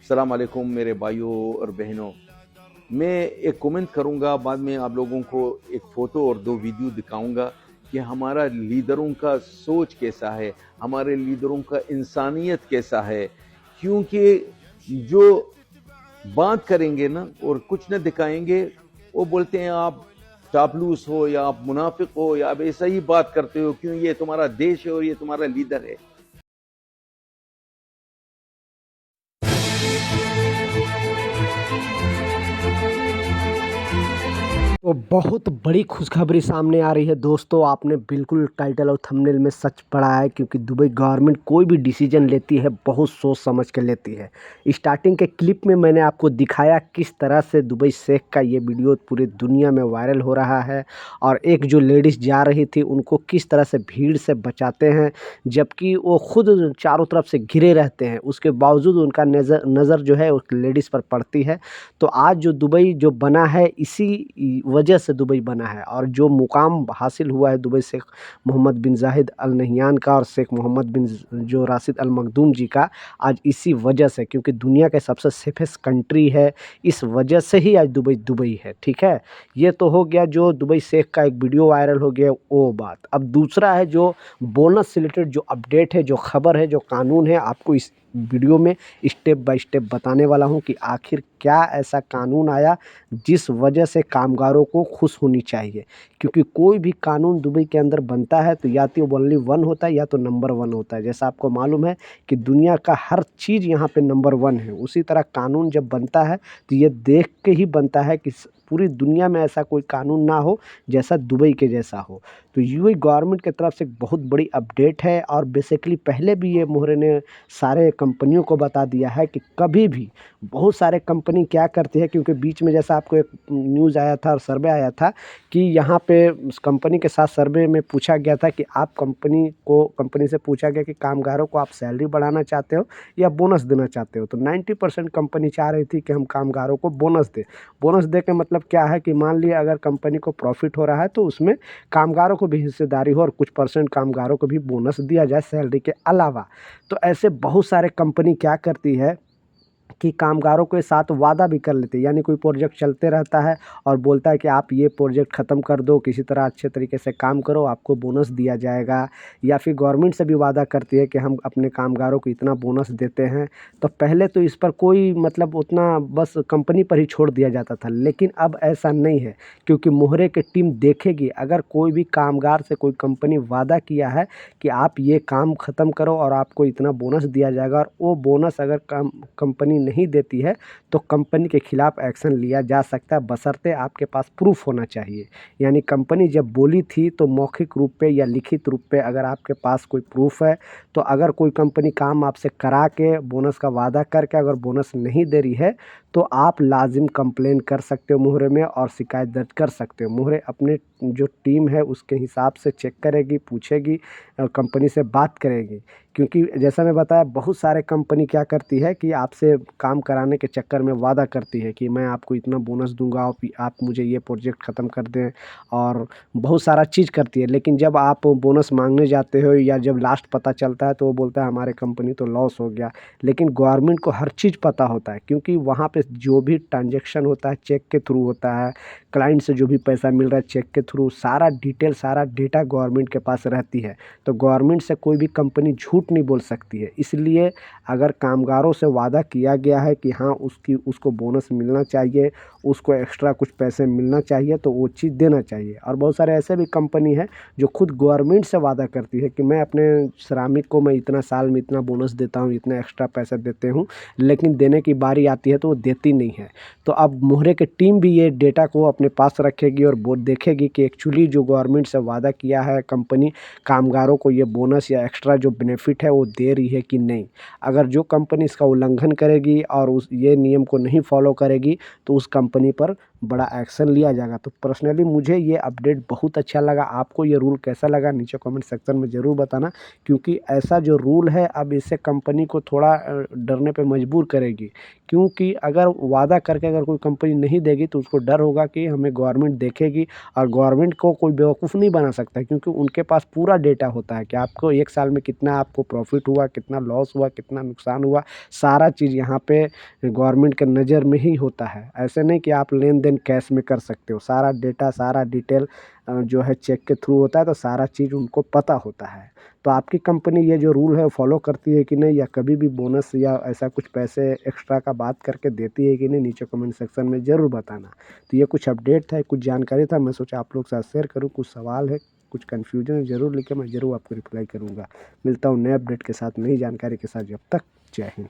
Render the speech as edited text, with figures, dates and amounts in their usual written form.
अस्सलाम वालेकुम मेरे भाइयों और बहनों। मैं एक कमेंट करूंगा, बाद में आप लोगों को एक फ़ोटो और 2 वीडियो दिखाऊंगा कि हमारा लीडरों का सोच कैसा है, हमारे लीडरों का इंसानियत कैसा है। क्योंकि जो बात करेंगे ना और कुछ न दिखाएंगे, वो बोलते हैं आप चापलूस हो या आप मुनाफिक हो या आप ऐसा ही बात करते हो, क्यों ये तुम्हारा देश है और ये तुम्हारा लीडर है। तो बहुत बड़ी खुशखबरी सामने आ रही है दोस्तों। आपने बिल्कुल टाइटल और थंबनेल में सच पढ़ा है, क्योंकि दुबई गवर्नमेंट कोई भी डिसीजन लेती है बहुत सोच समझ के लेती है। स्टार्टिंग के क्लिप में मैंने आपको दिखाया किस तरह से दुबई शेख का ये वीडियो पूरी दुनिया में वायरल हो रहा है, और एक जो लेडीज़ जा रही थी उनको किस तरह से भीड़ से बचाते हैं, जबकि वो खुद चारों तरफ से घिरे रहते हैं, उसके बावजूद उनका नज़र जो है उस लेडीज़ पर पड़ती है। तो आज जो दुबई जो बना है, इसी वजह से दुबई बना है, और जो मुकाम हासिल हुआ है दुबई शेख मोहम्मद बिन जाहिद अल नहयान का और शेख मोहम्मद बिन जो राशिद अल मखदूम जी का, आज इसी वजह से, क्योंकि दुनिया के सबसे सेफेस्ट कंट्री है, इस वजह से ही आज दुबई दुबई है। ठीक है, ये तो हो गया जो दुबई शेख का एक वीडियो वायरल हो गया वो बात। अब दूसरा है जो बोनस से रिलेटेड जो अपडेट है, जो खबर है, जो कानून है, आपको इस वीडियो में स्टेप बाय स्टेप बताने वाला हूं कि आखिर क्या ऐसा कानून आया जिस वजह से कामगारों को खुश होनी चाहिए। क्योंकि कोई भी कानून दुबई के अंदर बनता है तो या तो ओनली वन होता है या तो नंबर वन होता है। जैसा आपको मालूम है कि दुनिया का हर चीज़ यहाँ पे नंबर वन है, उसी तरह कानून जब बनता है तो ये देख के ही बनता है कि पूरी दुनिया में ऐसा कोई कानून ना हो जैसा दुबई के जैसा हो। तो यूएई गवर्नमेंट की तरफ से एक बहुत बड़ी अपडेट है, और बेसिकली पहले भी ये मोहरे ने सारे कंपनियों को बता दिया है कि कभी भी बहुत सारे कंपनी क्या करती है, क्योंकि बीच में जैसा आपको एक न्यूज़ आया था और सर्वे आया था कि यहाँ पे उस कंपनी के साथ सर्वे में पूछा गया था कि आप कंपनी से पूछा गया कि कामगारों को आप सैलरी बढ़ाना चाहते हो या बोनस देना चाहते हो। तो 90% कंपनी चाह रही थी कि हम कामगारों को बोनस दें। बोनस दे के मतलब क्या है कि मान लिया अगर कंपनी को प्रॉफिट हो रहा है तो उसमें कामगारों को भी हिस्सेदारी हो और कुछ परसेंट कामगारों को भी बोनस दिया जाए सैलरी के अलावा। तो ऐसे बहुत सारे कंपनी क्या करती है कि कामगारों के साथ वादा भी कर लेते हैं, यानी कोई प्रोजेक्ट चलते रहता है और बोलता है कि आप ये प्रोजेक्ट ख़त्म कर दो, किसी तरह अच्छे तरीके से काम करो, आपको बोनस दिया जाएगा। या फिर गवर्नमेंट से भी वादा करती है कि हम अपने कामगारों को इतना बोनस देते हैं। तो पहले तो इस पर कोई मतलब उतना बस कंपनी पर ही छोड़ दिया जाता था, लेकिन अब ऐसा नहीं है, क्योंकि मोहरे की टीम देखेगी अगर कोई भी कामगार से कोई कंपनी वादा किया है कि आप ये काम ख़त्म करो और आपको इतना बोनस दिया जाएगा, और वो बोनस अगर कंपनी नहीं देती है तो कंपनी के खिलाफ एक्शन लिया जा सकता है, बशर्ते आपके पास प्रूफ होना चाहिए। यानी कंपनी जब बोली थी तो मौखिक रूप पे या लिखित रूप पे अगर आपके पास कोई प्रूफ है, तो अगर कोई कंपनी काम आपसे करा के बोनस का वादा करके अगर बोनस नहीं दे रही है तो आप लाजिम कंप्लेन कर सकते हो मोहरे में और शिकायत दर्ज कर सकते हो। मोहरे अपने जो टीम है उसके हिसाब से चेक करेगी, पूछेगी और कंपनी से बात करेगी। क्योंकि जैसा मैं बताया बहुत सारे कंपनी क्या करती है कि आपसे काम कराने के चक्कर में वादा करती है कि मैं आपको इतना बोनस दूंगा, आप मुझे ये प्रोजेक्ट ख़त्म कर दें, और बहुत सारा चीज़ करती है। लेकिन जब आप बोनस मांगने जाते हो या जब लास्ट पता चलता है तो वो बोलता है हमारे कंपनी तो लॉस हो गया। लेकिन गवर्नमेंट को हर चीज़ पता होता है, क्योंकि वहाँ पे जो भी ट्रांजैक्शन होता है चेक के थ्रू होता है, क्लाइंट से जो भी पैसा मिल रहा है चेक के थ्रू, सारा डिटेल सारा डेटा गवर्नमेंट के पास रहती है। तो गवर्नमेंट से कोई भी कंपनी झूठ नहीं बोल सकती है। इसलिए अगर कामगारों से वादा किया गया है कि हाँ उसको बोनस मिलना चाहिए, उसको एक्स्ट्रा कुछ पैसे मिलना चाहिए, तो वो चीज़ देना चाहिए। और बहुत सारे ऐसे भी कंपनी है जो खुद गवर्नमेंट से वादा करती है कि मैं अपने श्रमिक को मैं इतना साल में इतना बोनस देता हूँ, इतना एक्स्ट्रा पैसा देते हूँ, लेकिन देने की बारी आती है तो वो देती नहीं है। तो अब मोहरे की टीम भी ये डेटा को अपने पास रखेगी और वो देखेगी कि एक्चुअली जो गवर्नमेंट से वादा किया है कंपनी कामगारों को ये बोनस या एक्स्ट्रा जो बेनिफिट है वो दे रही है कि नहीं। अगर जो कंपनी इसका उल्लंघन करेगी और उस ये नियम को नहीं फॉलो करेगी तो उस कंपनी पर बड़ा एक्शन लिया जाएगा। तो पर्सनली मुझे ये अपडेट बहुत अच्छा लगा। आपको ये रूल कैसा लगा नीचे कमेंट सेक्शन में ज़रूर बताना, क्योंकि ऐसा जो रूल है अब इससे कंपनी को थोड़ा डरने पे मजबूर करेगी। क्योंकि अगर वादा करके अगर कोई कंपनी नहीं देगी तो उसको डर होगा कि हमें गवर्नमेंट देखेगी, और गवर्नमेंट को कोई बेवकूफ़ नहीं बना सकता, क्योंकि उनके पास पूरा डेटा होता है कि आपको 1 साल में कितना आपको प्रॉफ़िट हुआ, कितना लॉस हुआ, कितना नुकसान हुआ, सारा चीज़ यहाँ पे गवर्नमेंट के नज़र में ही होता है। ऐसे नहीं कि आप लेन-देन कैश में कर सकते हो, सारा डेटा, सारा डिटेल जो है चेक के थ्रू होता है, तो सारा चीज़ उनको पता होता है। तो आपकी कंपनी ये जो रूल है वो फ़ॉलो करती है कि नहीं, या कभी भी बोनस या ऐसा कुछ पैसे एक्स्ट्रा का बात करके देती है कि नहीं, नीचे कमेंट सेक्शन में ज़रूर बताना। तो ये कुछ अपडेट था, कुछ जानकारी था, मैं सोचा आप लोग के साथ शेयर करूँ। कुछ सवाल है, कुछ कन्फ्यूजन है, ज़रूर लिखें, मैं ज़रूर आपको रिप्लाई करूँगा। मिलता हूँ नए अपडेट के साथ, नई जानकारी के साथ, जब तक जय हिंद।